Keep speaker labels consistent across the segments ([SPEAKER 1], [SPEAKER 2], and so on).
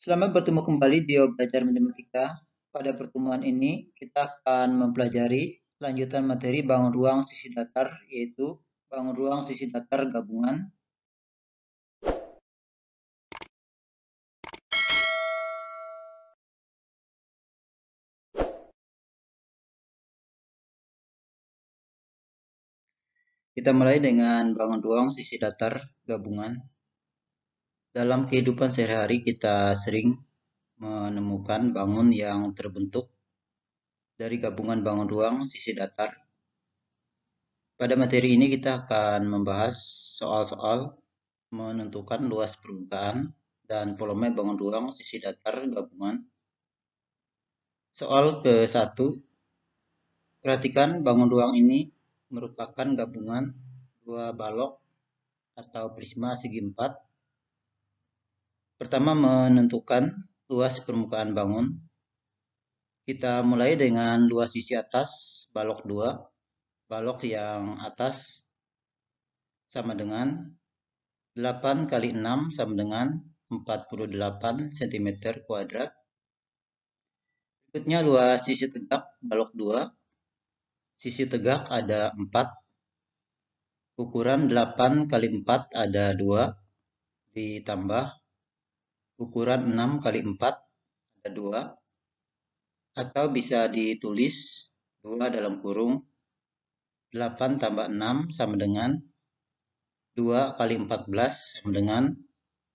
[SPEAKER 1] Selamat bertemu kembali di Bio Belajar Matematika. Pada pertemuan ini, kita akan mempelajari lanjutan materi bangun ruang sisi datar, yaitu bangun ruang sisi datar gabungan. Kita mulai dengan bangun ruang sisi datar gabungan. Dalam kehidupan sehari-hari, kita sering menemukan bangun yang terbentuk dari gabungan bangun ruang sisi datar. Pada materi ini kita akan membahas soal-soal menentukan luas permukaan dan volume bangun ruang sisi datar gabungan. Soal ke-1, perhatikan bangun ruang ini merupakan gabungan dua balok atau prisma segi 4. Pertama, menentukan luas permukaan bangun. Kita mulai dengan luas sisi atas balok 2. Balok yang atas sama dengan 8 kali 6 sama dengan 48 cm kuadrat. Berikutnya luas sisi tegak balok 2. Sisi tegak ada 4. Ukuran 8 kali 4 ada 2. Ditambah ukuran 6 kali 4 ada 2. Atau bisa ditulis 2 dalam kurung 8 tambah 6 sama dengan 2 kali 14 sama dengan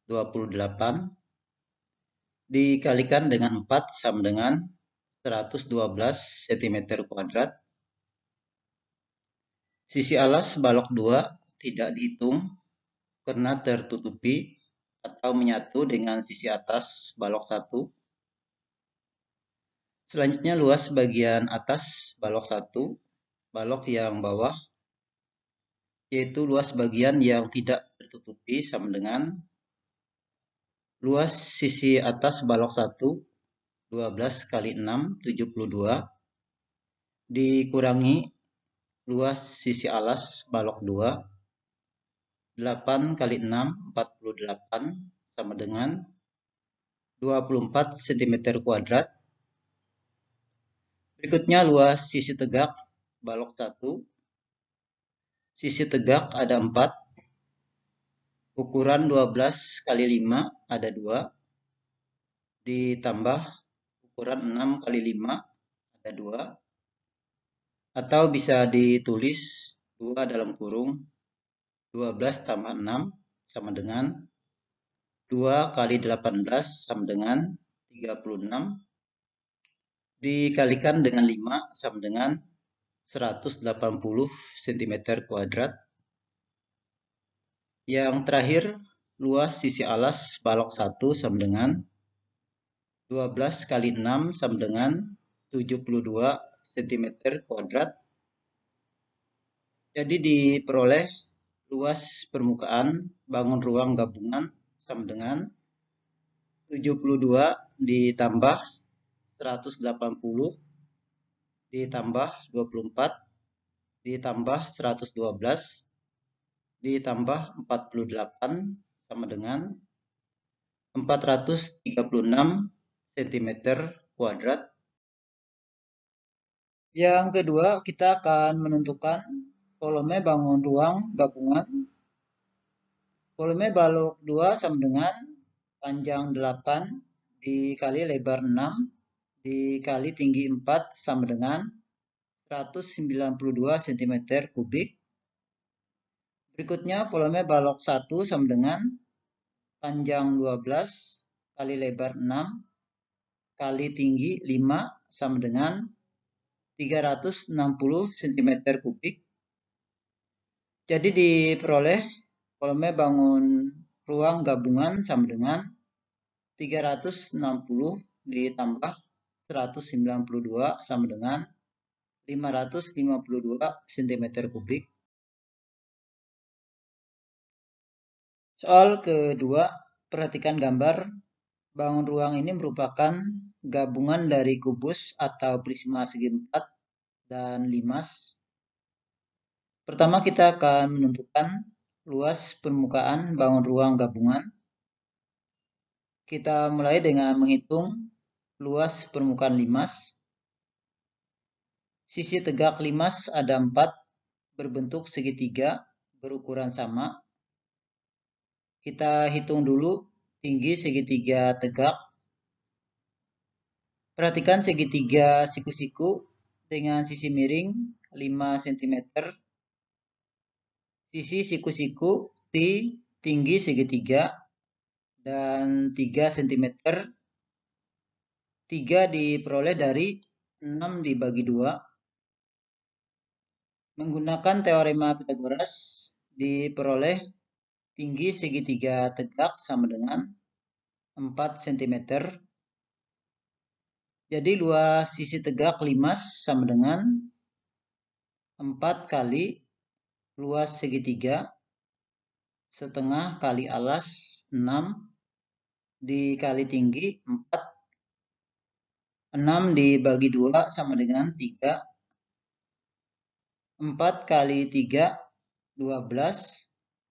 [SPEAKER 1] 28. Dikalikan dengan 4 sama dengan 112 cm kuadrat. Sisi alas balok 2 tidak dihitung karena tertutupi atau menyatu dengan sisi atas balok 1. Selanjutnya luas bagian atas balok 1, balok yang bawah, yaitu luas bagian yang tidak tertutupi sama dengan luas sisi atas balok 1, 12 kali 6, 72, dikurangi luas sisi alas balok 2, 8 kali 6, 48, sama dengan 24 cm kuadrat. Berikutnya luas sisi tegak balok 1. Sisi tegak ada 4. Ukuran 12 kali 5 ada 2. Ditambah ukuran 6 kali 5 ada 2. Atau bisa ditulis 2 dalam kurung 12 tambah 6 sama dengan 2 kali 18 sama dengan 36. Dikalikan dengan 5 sama dengan 180 cm kuadrat. Yang terakhir, luas sisi alas balok 1 sama dengan 12 kali 6 sama dengan 72 cm kuadrat. Jadi diperoleh luas permukaan bangun ruang gabungan sama dengan 72 ditambah 180 ditambah 24 ditambah 112 ditambah 48 sama dengan 436 cm kuadrat. Yang kedua, kita akan menentukan volume bangun ruang gabungan. Volume balok 2 sama dengan panjang 8 dikali lebar 6 dikali tinggi 4 sama dengan 192 cm kubik. Berikutnya volume balok 1 sama dengan panjang 12 kali lebar 6 kali tinggi 5 sama dengan 360 cm kubik. Jadi diperoleh volume bangun ruang gabungan sama dengan 360 ditambah 192 sama dengan 552 cm kubik. Soal kedua, perhatikan gambar. Bangun ruang ini merupakan gabungan dari kubus atau prisma segi 4 dan limas. Pertama kita akan menentukan luas permukaan bangun ruang gabungan. Kita mulai dengan menghitung luas permukaan limas. Sisi tegak limas ada 4, berbentuk segitiga, berukuran sama. Kita hitung dulu tinggi segitiga tegak. Perhatikan segitiga siku-siku dengan sisi miring 5 cm. Sisi siku-siku tinggi segitiga dan 3 cm. 3 diperoleh dari 6 dibagi 2. Menggunakan teorema Pythagoras diperoleh tinggi segitiga tegak sama dengan 4 cm. Jadi luas sisi tegak limas sama dengan 4 kali luas segitiga setengah kali alas 6 dikali tinggi 4. 6 dibagi 2 sama dengan 3. 4 kali 3, 12.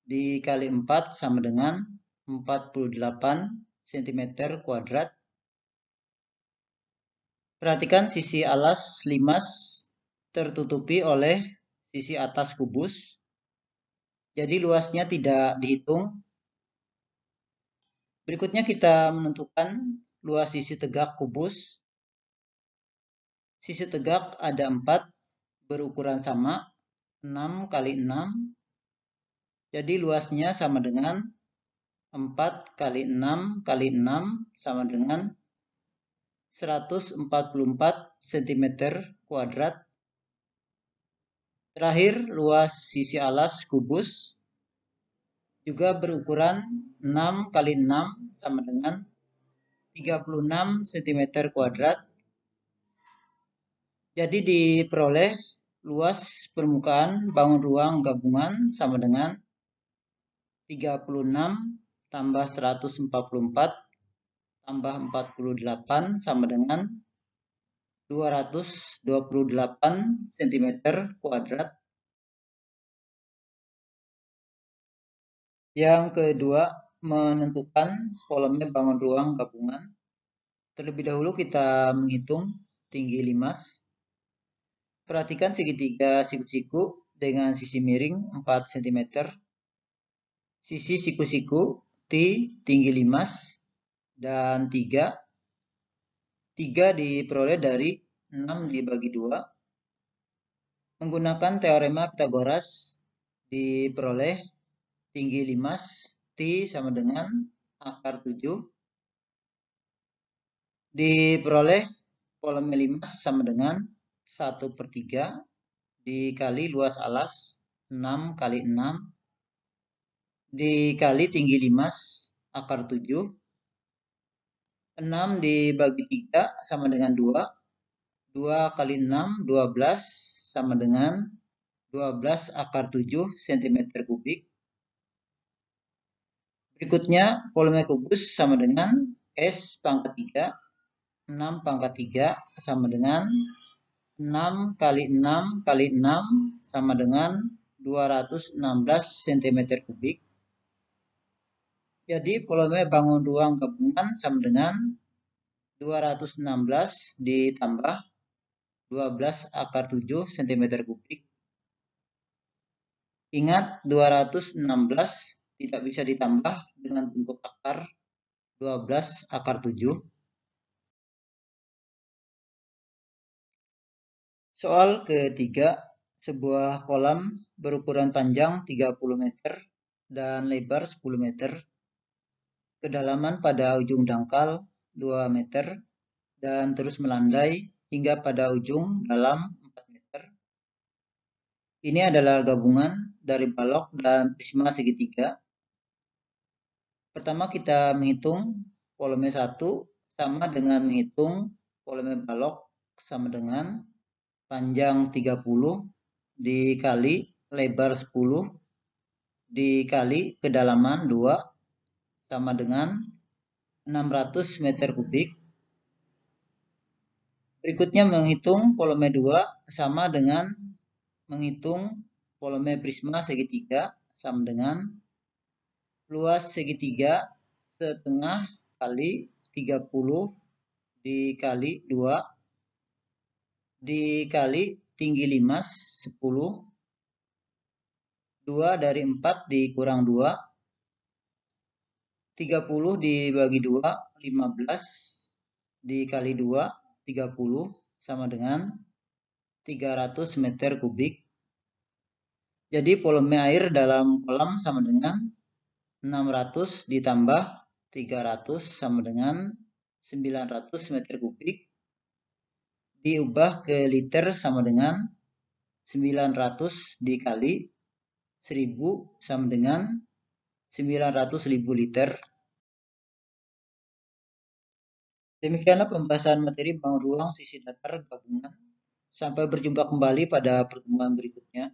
[SPEAKER 1] Dikali 4 sama dengan 48 cm kuadrat. Perhatikan sisi alas limas tertutupi oleh sisi atas kubus. Jadi luasnya tidak dihitung. Berikutnya kita menentukan luas sisi tegak kubus. Sisi tegak ada 4, berukuran sama, 6 kali 6. Jadi luasnya sama dengan 4 kali 6 kali 6 sama dengan 144 cm kuadrat. Terakhir, luas sisi alas kubus juga berukuran 6 kali 6 sama dengan 36 cm kuadrat. Jadi diperoleh luas permukaan bangun ruang gabungan sama dengan 36 tambah 144 tambah 48 sama dengan 228 cm kuadrat. Yang kedua, menentukan volume bangun ruang gabungan. Terlebih dahulu kita menghitung tinggi limas. Perhatikan segitiga siku-siku dengan sisi miring 4 cm. Sisi siku-siku tinggi limas dan 3. 3 diperoleh dari 6 dibagi 2. Menggunakan teorema Pythagoras diperoleh tinggi limas sama dengan akar 7. Diperoleh volume limas sama dengan 1/3 dikali luas alas 6 kali 6 dikali tinggi limas akar 7. 6 dibagi 3 sama dengan 2. 2 kali 6, 12 sama dengan 12 akar 7 cm kubik. Berikutnya, volume kubus sama dengan S pangkat 3. 6 pangkat 3 sama dengan 6 kali 6 kali 6 sama dengan 216 cm kubik. Jadi volume bangun ruang gabungan sama dengan 216 ditambah 12 akar 7 cm kubik. Ingat 216 tidak bisa ditambah dengan bentuk akar 12 akar 7. Soal ketiga, sebuah kolam berukuran panjang 30 meter dan lebar 10 meter. Kedalaman pada ujung dangkal 2 meter dan terus melandai hingga pada ujung dalam 4 meter. Ini adalah gabungan dari balok dan prisma segitiga. Pertama kita menghitung volume 1 sama dengan menghitung volume balok sama dengan panjang 30 dikali lebar 10 dikali kedalaman 2 sama dengan 600 meter kubik. Berikutnya menghitung volume 2 sama dengan menghitung volume prisma segitiga sama dengan luas segitiga setengah kali 30 dikali 2 dikali tinggi 5 10, 2 dari 4 dikurang 2, 30 dibagi 2 15 dikali 2 30 sama dengan 300 meter kubik. Jadi volume air dalam kolam sama dengan 600 ditambah 300 sama dengan 900 meter kubik. Diubah ke liter sama dengan 900 dikali 1000 sama dengan 900.000 liter. Demikianlah pembahasan materi bangun ruang sisi datar gabungan. Sampai berjumpa kembali pada pertemuan berikutnya.